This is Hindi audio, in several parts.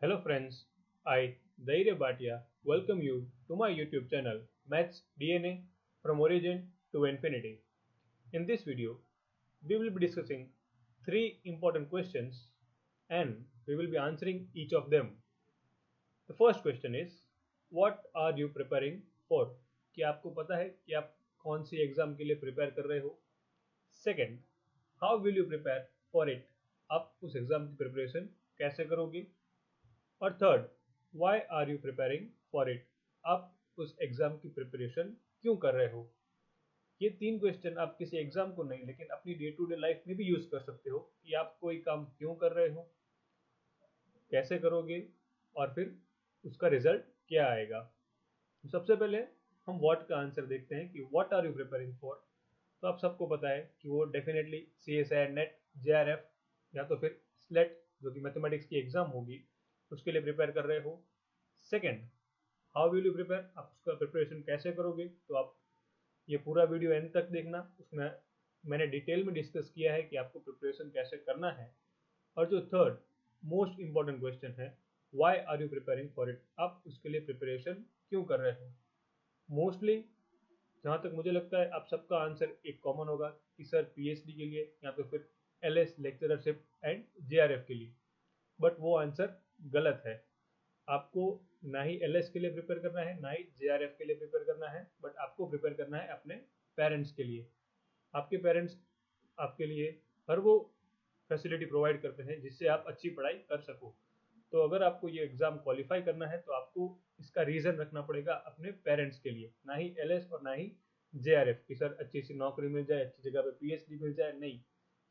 Hello friends, I, Dhairya Bhatia, welcome you to my YouTube channel Maths DNA from Origin to Infinity. In this video, we will be discussing three important questions and we will be answering each of them. The first question is, what are you preparing for? क्या आपको पता है कि आप कौन सी एग्जाम के लिए प्रिपेयर कर रहे हो? Second, how will you prepare for it? आप उस एग्जाम की प्रिपरेशन कैसे करोगे? और third, why are you preparing for it? आप उस एग्जाम की प्रिपरेशन क्यों कर रहे हो? ये तीन क्वेश्चन आप किसी एग्जाम को नहीं लेकिन अपनी डे टू डे लाइफ में भी यूज कर सकते हो कि आप कोई काम क्यों कर रहे हो, कैसे करोगे और फिर उसका रिजल्ट क्या आएगा। तो सबसे पहले हम व्हाट का आंसर देखते हैं कि what are you preparing for. तो आप सबको पता है कि वो डेफिनेटली CSIR नेट, JRF या तो फिर स्लेट जो कि मैथमेटिक्स की एग्जाम होगी उसके लिए प्रिपेयर कर रहे हो। Second, how will you prepare? आप उसका प्रिपरेशन कैसे करोगे? तो आप ये पूरा वीडियो एंड तक देखना, उसमें मैंने डिटेल में डिस्कस किया है कि आपको प्रिपरेशन कैसे करना है। और जो थर्ड मोस्ट इम्पॉर्टेंट क्वेश्चन है, why are you preparing for it? आप उसके लिए प्रिपरेशन क्यों कर रहे हो? मोस्टली जहाँ तक मुझे लगता है आप सबका आंसर एक कॉमन होगा कि सर PhD के लिए या तो फिर LS लेक्चरशिप एंड JRF के लिए, बट वो आंसर गलत है। आपको ना ही LS के लिए प्रिपेयर करना है ना ही JRF के लिए प्रिपेयर करना है, बट आपको प्रिपेयर करना है अपने पेरेंट्स के लिए। आपके पेरेंट्स आपके लिए हर वो फैसिलिटी प्रोवाइड करते हैं जिससे आप अच्छी पढ़ाई कर सको। तो अगर आपको ये एग्ज़ाम क्वालिफाई करना है तो आपको इसका रीज़न रखना पड़ेगा अपने पेरेंट्स के लिए, ना ही LS और ना ही JRF कि सर अच्छी सी नौकरी मिल जाए, अच्छी जगह पे PhD मिल जाए। नहीं,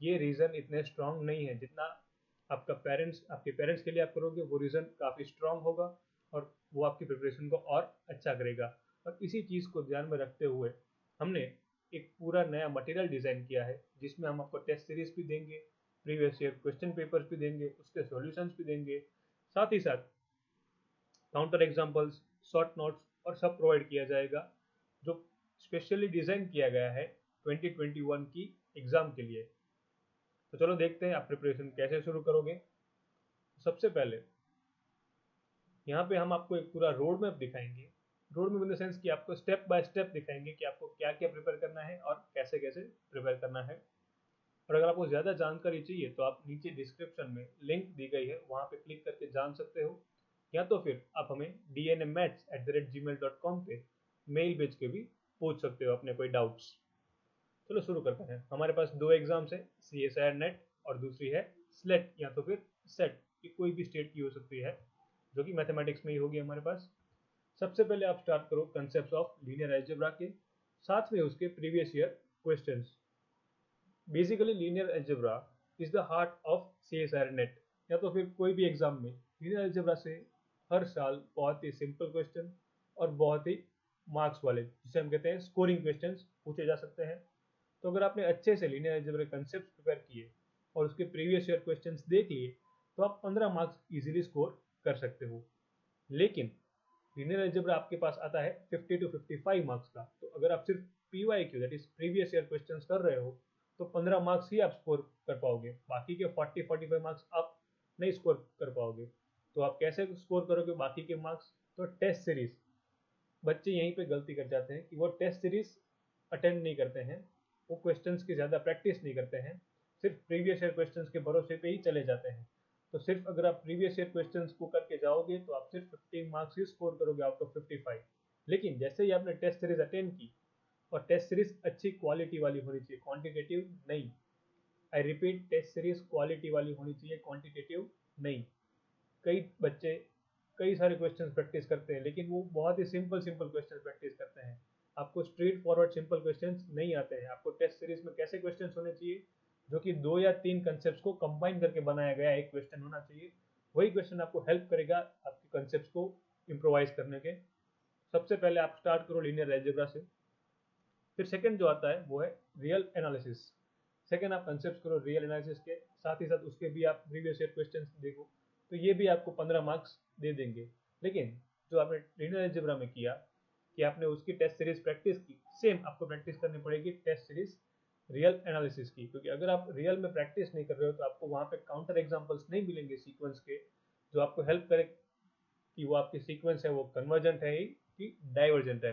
ये रीज़न इतने स्ट्रांग नहीं है जितना आपके पेरेंट्स के लिए आप करोगे। वो रीज़न काफ़ी स्ट्रांग होगा और वो आपकी प्रिपरेशन को और अच्छा करेगा। और इसी चीज़ को ध्यान में रखते हुए हमने एक पूरा नया मटेरियल डिज़ाइन किया है जिसमें हम आपको टेस्ट सीरीज भी देंगे, प्रीवियस ईयर क्वेश्चन पेपर्स भी देंगे, उसके सॉल्यूशंस भी देंगे, साथ ही साथ काउंटर एग्जाम्पल्स, शॉर्ट नोट्स और सब प्रोवाइड किया जाएगा जो स्पेशली डिज़ाइन किया गया है 2021 की एग्ज़ाम के लिए। तो चलो देखते हैं आप प्रिपरेशन कैसे शुरू करोगे। सबसे पहले यहाँ पे हम आपको एक पूरा रोड मैप दिखाएंगे। Road map in the sense कि आपको स्टेप बाय स्टेप दिखाएंगे कि आपको क्या क्या प्रिपेयर करना है और कैसे कैसे प्रिपेयर करना है। और अगर आपको ज़्यादा जानकारी चाहिए तो आप नीचे डिस्क्रिप्शन में लिंक दी गई है, वहाँ पे क्लिक करके जान सकते हो, या तो फिर आप हमें dnmaths@gmail.com पे मेल भेज के भी पूछ सकते हो अपने कोई डाउट्स। चलो शुरू करते हैं। हमारे पास दो एग्जाम्स है, CSIR नेट और दूसरी है स्लेट या तो फिर सेट, की कोई भी स्टेट की हो सकती है जो कि मैथमेटिक्स में ही होगी हमारे पास। सबसे पहले आप स्टार्ट करो कंसेप्ट ऑफ लीनियर अलजेब्रा के, साथ में उसके previous year questions. Basically linear algebra is the heart of CSIR net या तो फिर कोई भी एग्जाम में लीनियर अलजेब्रा से हर साल बहुत ही सिंपल क्वेश्चन और बहुत ही मार्क्स वाले, जिसे हम कहते हैं स्कोरिंग क्वेश्चंस, पूछे जा सकते हैं। तो अगर आपने अच्छे से लीनियर अलजेब्रा कंसेप्ट प्रिपेयर किए और उसके प्रीवियस ईयर क्वेश्चंस देख लिए तो आप 15 मार्क्स इजीली स्कोर कर सकते हो। लेकिन लीनियर अलजेब्रा आपके पास आता है 50 to 55 मार्क्स का। तो अगर आप सिर्फ PYQ that is previous year questions कर रहे हो तो 15 मार्क्स ही आप स्कोर कर पाओगे, बाकी के 40-45 मार्क्स आप नहीं स्कोर कर पाओगे। तो आप कैसे स्कोर करोगे बाकी के मार्क्स? तो टेस्ट सीरीज। बच्चे यहीं पे गलती कर जाते हैं कि वो टेस्ट सीरीज अटेंड नहीं करते हैं, वो क्वेश्चंस की ज़्यादा प्रैक्टिस नहीं करते हैं, सिर्फ प्रीवियस ईयर क्वेश्चंस के भरोसे पे ही चले जाते हैं। तो सिर्फ अगर आप प्रीवियस ईयर क्वेश्चंस को करके जाओगे तो आप सिर्फ 50 मार्क्स ही स्कोर करोगे आउट ऑफ 55। लेकिन जैसे ही आपने टेस्ट सीरीज अटेंड की, और टेस्ट सीरीज अच्छी क्वालिटी वाली होनी चाहिए, क्वांटिटेटिव नहीं। I repeat, test series quality वाली होनी चाहिए, क्वांटिटेटिव नहीं। कई बच्चे कई सारे क्वेश्चंस प्रैक्टिस करते हैं लेकिन वो बहुत ही सिंपल सिंपल क्वेश्चंस प्रैक्टिस करते हैं। आपको स्ट्रेट फॉरवर्ड सिंपल क्वेश्चंस नहीं आते हैं। आपको टेस्ट सीरीज में कैसे क्वेश्चंस होने चाहिए जो कि 2 या 3 कंसेप्ट को कंबाइन करके बनाया गया एक क्वेश्चन होना चाहिए। वही क्वेश्चन आपको हेल्प करेगा आपके कंसेप्ट को इम्प्रोवाइज करने के। सबसे पहले आप स्टार्ट करो लीनियर अलजेब्रा से। फिर सेकंड जो आता है वो है रियल एनालिसिस। सेकंड आप कंसेप्ट करो रियल एनालिसिस के, साथ ही साथ उसके भी आप प्रीवियस ईयर क्वेश्चंस देखो, तो ये भी आपको 15 मार्क्स दे देंगे। लेकिन जो आपने लीनियर अलजेब्रा में किया कि आपने उसकी टेस्ट सीरीज प्रैक्टिस की, सेम आपको प्रैक्टिस करनी पड़ेगी टेस्ट सीरीज रियल एनालिसिस की, क्योंकि अगर आप रियल में प्रैक्टिस नहीं कर रहे हो तो आपको वहाँ पे काउंटर एग्जाम्पल्स नहीं मिलेंगे सीक्वेंस के जो आपको हेल्प करे कि वो आपकी सीक्वेंस है वो कन्वर्जेंट है कि डाइवर्जेंट है।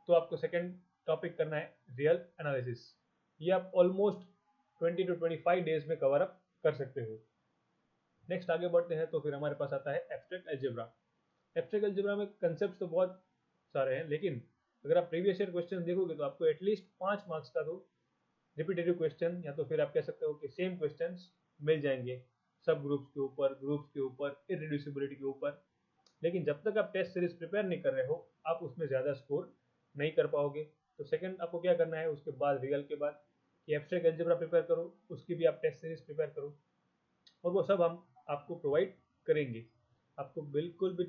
तो आपको सेकेंड टॉपिक करना है रियल एनालिसिस। ये आप ऑलमोस्ट 20 to 25 डेज में कवर अप कर सकते हो। नेक्स्ट आगे बढ़ते हैं तो फिर हमारे पास आता है एब्स्ट्रैक्ट अलजेब्रा। एब्स्ट्रैक्ट अलजेब्रा में कंसेप्ट तो बहुत सारे हैं, लेकिन अगर आप प्रीवियस ईयर क्वेश्चन देखोगे तो आपको एटलीस्ट 5 मार्क्स का तो रिपीटेटिव क्वेश्चन या तो फिर आप कह सकते हो कि सेम क्वेश्चंस मिल जाएंगे, सब ग्रुप्स के ऊपर, इररिड्यूसिबिलिटी के ऊपर। लेकिन जब तक आप टेस्ट सीरीज प्रिपेयर नहीं कर रहे हो आप उसमें ज़्यादा स्कोर नहीं कर पाओगे। तो सेकंड आपको क्या करना है उसके बाद, रियल के बाद, कि एब्स्ट्रैक्ट अलजेब्रा प्रिपेयर करो, उसकी भी आप टेस्ट सीरीज प्रिपेयर करो, और वो सब हम आपको प्रोवाइड करेंगे। आपको बिल्कुल भी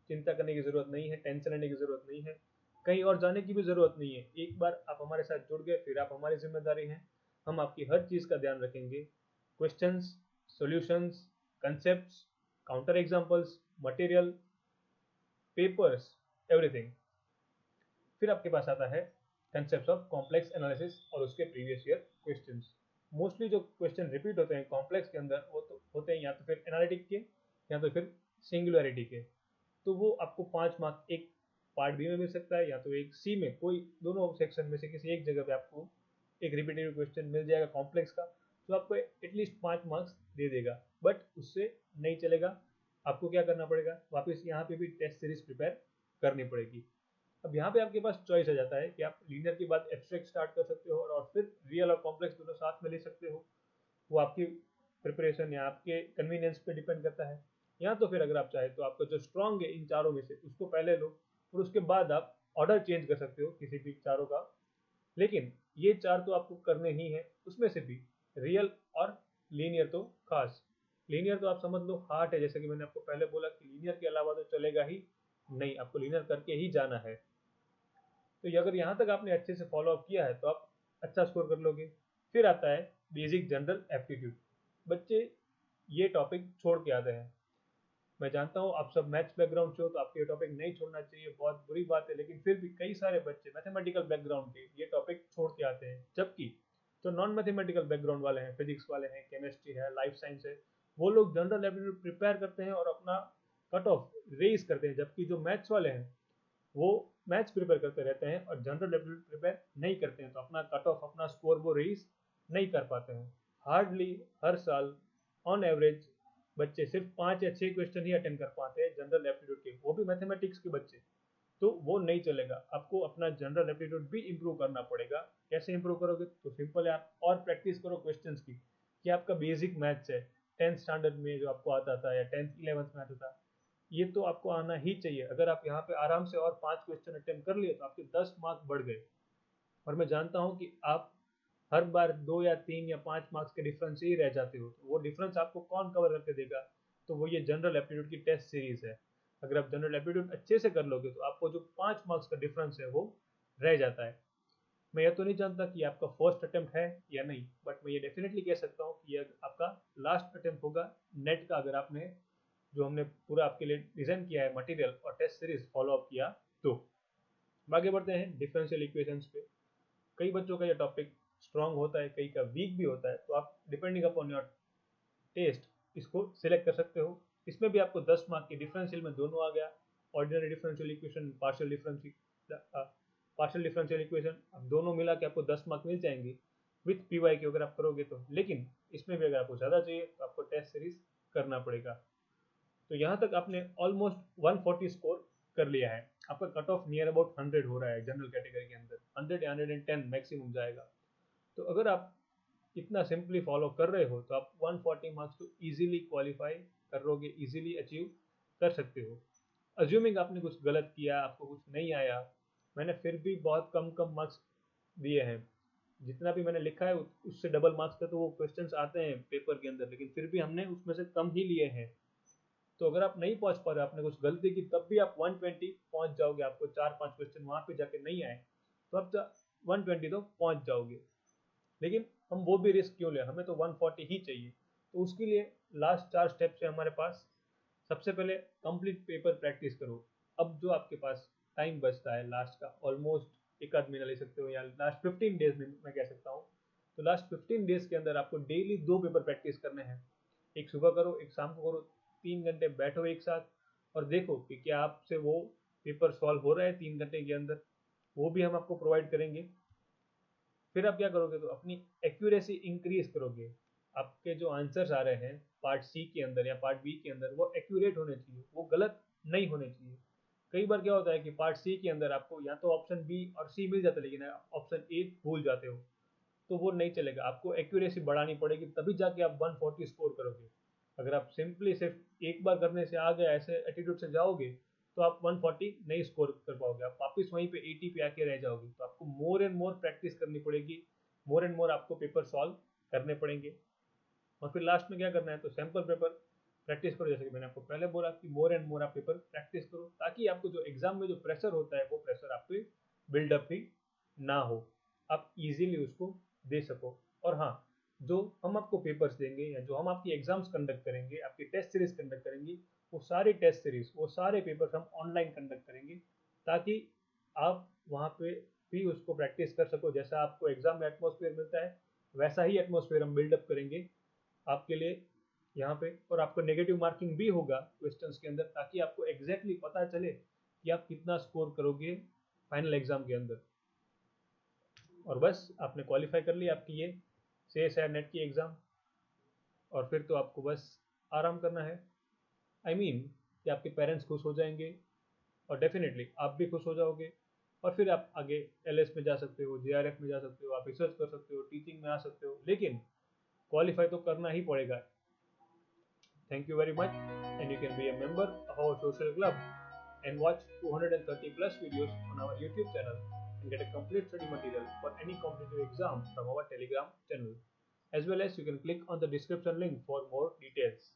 चिंता करने की ज़रूरत नहीं है, टेंशन लेने की ज़रूरत नहीं है, कहीं और जाने की भी ज़रूरत नहीं है। एक बार आप हमारे साथ जुड़ गए फिर आप हमारी जिम्मेदारी हैं, हम आपकी हर चीज़ का ध्यान रखेंगे। Questions, solutions, concepts, counter examples, material, papers, everything. फिर आपके पास आता है कंसेप्ट ऑफ कॉम्प्लेक्स एनालिसिस और उसके प्रीवियस ईयर क्वेश्चंस। मोस्टली जो क्वेश्चन रिपीट होते हैं कॉम्प्लेक्स के अंदर वो तो होते हैं या तो फिर एनालिटिक के या तो फिर सिंगुलरिटी के। तो वो आपको 5 मार्क एक पार्ट बी में मिल सकता है या तो एक सी में, कोई दोनों सेक्शन में से किसी एक जगह पे आपको एक रिपीटेटिव क्वेश्चन मिल जाएगा कॉम्प्लेक्स का, जो आपको एटलीस्ट 5 मार्क्स दे देगा। बट उससे नहीं चलेगा, आपको क्या करना पड़ेगा, वापस यहाँ पे भी टेस्ट सीरीज प्रिपेयर करनी पड़ेगी। अब यहाँ पे आपके पास चॉइस आ जाता है कि आप लीनियर के बाद एब्स्ट्रैक्ट स्टार्ट कर सकते हो और फिर रियल और कॉम्प्लेक्स दोनों साथ में ले सकते हो। वो आपकी प्रिपरेशन या आपके कन्वीनियंस पे डिपेंड करता है। या तो फिर अगर आप चाहें तो आपका जो स्ट्रॉन्ग है इन चारों में से उसको पहले लो और उसके बाद आप ऑर्डर चेंज कर सकते हो किसी भी चारों का। लेकिन ये चार तो आपको करने ही है, उसमें से भी रियल और लीनियर तो खास। लीनियर तो आप समझ लो हार्ट है, जैसे कि मैंने आपको पहले बोला कि लीनियर के अलावा तो चलेगा ही नहीं, आपको लीनियर करके ही जाना है। तो ये अगर यहाँ तक आपने अच्छे से फॉलो अप किया है तो आप अच्छा स्कोर कर लोगे। फिर आता है बेसिक जनरल एप्टीट्यूड। बच्चे ये टॉपिक छोड़ के आते हैं। मैं जानता हूँ आप सब मैथ्स बैकग्राउंड से हो तो आपको ये टॉपिक नहीं छोड़ना चाहिए, बहुत बुरी बात है, लेकिन फिर भी कई सारे बच्चे मैथमेटिकल बैकग्राउंड के ये टॉपिक छोड़ के आते हैं। जबकि जो नॉन मैथमेटिकल बैकग्राउंड वाले हैं, फिजिक्स वाले हैं, केमिस्ट्री है, लाइफ साइंस है, वो लोग जनरल एप्टीट्यूड प्रिपेयर करते हैं और अपना कट ऑफ रेज करते हैं। जबकि जो मैथ्स वाले हैं वो मैथ्स प्रिपेयर करते रहते हैं और जनरल एप्टीट्यूड प्रिपेयर नहीं करते हैं, तो अपना कट ऑफ, अपना स्कोर वो रेज नहीं कर पाते हैं। हार्डली हर साल ऑन एवरेज बच्चे सिर्फ 5 या 6 क्वेश्चन ही अटेंड कर पाते हैं जनरल एप्टीट्यूड के, वो भी मैथमेटिक्स के बच्चे। तो वो नहीं चलेगा, आपको अपना जनरल एप्टीट्यूड भी इम्प्रूव करना पड़ेगा। कैसे इम्प्रूव करोगे, तो सिंपल है, आप और प्रैक्टिस करो क्वेश्चंस की, कि आपका बेसिक मैथ्स है 10th स्टैंडर्ड में जो आपको आता था या 10th 11th में आता था, ये तो आपको आना ही चाहिए। अगर आप यहाँ पे आराम से और 5 क्वेश्चन अटेम्प्ट कर लिए तो आपके 10 मार्क बढ़ गए। और मैं जानता हूँ कि आप हर बार 2 या 3 या 5 मार्क्स के डिफरेंस से ही रह जाते हो, तो वो डिफरेंस आपको कौन कवर करके देगा, तो वो ये जनरल एप्टीट्यूड की टेस्ट सीरीज है। अगर आप जनरल एप्टीट्यूड अच्छे से कर लोगे तो आपको जो 5 मार्क्स का डिफरेंस है वो रह जाता है। मैं यह तो नहीं जानता कि आपका फर्स्ट अटेम्प्ट है या नहीं, बट मैं ये डेफिनेटली कह सकता हूँ कि यह आपका लास्ट अटेम्प्ट होगा नेट का, अगर आपने जो हमने पूरा आपके लिए डिजाइन किया है मटेरियल और टेस्ट सीरीज फॉलो अप किया तो। आगे बढ़ते हैं डिफरेंशियल इक्वेशंस पे। कई बच्चों का ये टॉपिक स्ट्रांग होता है, कई का वीक भी होता है, तो आप डिपेंडिंग अपॉन योर टेस्ट इसको सिलेक्ट कर सकते हो। इसमें भी आपको 10 मार्क की डिफरेंशियल में दोनों आ गया, ordinary differential equation, partial differential equation, अब दोनों मिला के आपको 10 मार्क मिल जाएंगे विथ पी वाई के अगर आप करोगे तो। लेकिन इसमें भी अगर आपको ज़्यादा चाहिए तो आपको टेस्ट सीरीज करना पड़ेगा। तो यहाँ तक आपने ऑलमोस्ट 140 स्कोर कर लिया है, आपका कट ऑफ नियर अबाउट 100 हो रहा है जनरल कैटेगरी के अंदर, 100 या 110 मैक्सिमम जाएगा। तो अगर आप इतना सिंपली फॉलो कर रहे हो तो आप 140 मार्क्स तो इजीली क्वालिफाई करोगे, इजीली अचीव कर सकते हो। अज्यूमिंग आपने कुछ गलत किया, आपको कुछ नहीं आया, मैंने फिर भी बहुत कम कम मार्क्स दिए हैं, जितना भी मैंने लिखा है उससे डबल मार्क्स का तो वो क्वेश्चंस आते हैं पेपर के अंदर, लेकिन फिर भी हमने उसमें से कम ही लिए हैं। तो अगर आप नहीं पहुंच पा रहे, आपने कुछ गलती की, तब भी आप 120 पहुंच जाओगे। आपको 4-5 क्वेश्चन वहां पे जाके नहीं आए तो आप 120 तो पहुंच जाओगे। लेकिन हम वो भी रिस्क क्यों ले, हमें तो 140 ही चाहिए। तो उसके लिए लास्ट 4 स्टेप्स है हमारे पास। सबसे पहले कंप्लीट पेपर प्रैक्टिस करो। अब जो आपके पास टाइम बचता है लास्ट का, ऑलमोस्ट एक आध महीना ले सकते हो या लास्ट 15 डेज में मैं कह सकता हूँ, तो लास्ट 15 डेज के अंदर आपको डेली 2 पेपर प्रैक्टिस करने हैं। एक सुबह करो, एक शाम को करो, 3 घंटे बैठो एक साथ और देखो कि क्या आपसे वो पेपर सॉल्व हो रहा है 3 घंटे के अंदर। वो भी हम आपको प्रोवाइड करेंगे। फिर आप क्या करोगे, तो अपनी एक्यूरेसी इंक्रीज करोगे। आपके जो आंसर्स आ रहे हैं पार्ट सी के अंदर या पार्ट बी के अंदर, वो एक्यूरेट होने चाहिए, वो गलत नहीं होने चाहिए। कई बार क्या होता है कि पार्ट सी के अंदर आपको या तो ऑप्शन बी और सी मिल जाता है, लेकिन आप ऑप्शन ए भूल जाते हो, तो वो नहीं चलेगा। आपको एक्यूरेसी बढ़ानी पड़ेगी, तभी जाके आप 140 स्कोर करोगे। अगर आप सिंपली सिर्फ एक बार करने से आ गए ऐसे एटीट्यूड से जाओगे, तो आप 140 नहीं स्कोर कर पाओगे, आप वापस वहीं पे 80 पे आके रह जाओगे। तो आपको मोर एंड मोर प्रैक्टिस करनी पड़ेगी, मोर एंड मोर आपको पेपर सॉल्व करने पड़ेंगे। और फिर लास्ट में क्या करना है, तो सैम्पल पेपर प्रैक्टिस करो। जैसे कि मैंने आपको पहले बोला कि मोर एंड मोर आप पेपर प्रैक्टिस करो, ताकि आपको जो एग्जाम में जो प्रेशर होता है वो प्रेशर आप पे बिल्डअप ही ना हो, आप इजीली उसको दे सको। और हाँ, जो हम आपको पेपर्स देंगे या जो हम आपकी एग्जाम्स कंडक्ट करेंगे, आपकी टेस्ट सीरीज कंडक्ट करेंगे, वो सारी टेस्ट सीरीज, वो सारे पेपर्स हम ऑनलाइन कंडक्ट करेंगे, ताकि आप वहाँ पे भी उसको प्रैक्टिस कर सको। जैसा आपको एग्जाम में एटमोसफेयर मिलता है, वैसा ही एटमोसफेयर हम बिल्डअप करेंगे आपके लिए यहाँ पे। और आपको नेगेटिव मार्किंग भी होगा क्वेश्चंस के अंदर, ताकि आपको एग्जैक्टली पता चले कि आप कितना स्कोर करोगे फाइनल एग्जाम के अंदर। और बस आपने क्वालिफाई कर लिया आपकी ये CSIR नेट की एग्ज़ाम, और फिर तो आपको बस आराम करना है। आई मीन कि आपके पेरेंट्स खुश हो जाएंगे और डेफिनेटली आप भी खुश हो जाओगे। और फिर आप आगे LS में जा सकते हो, JRF में जा सकते हो, आप रिसर्च कर सकते हो, टीचिंग में आ सकते हो, लेकिन क्वालिफाई तो करना ही पड़ेगा। Thank you very much, and you can be a member of our social club and watch 230 plus videos on our YouTube channel and get a complete study material for any competitive exam from our Telegram channel. As well as you can click on the description link for more details.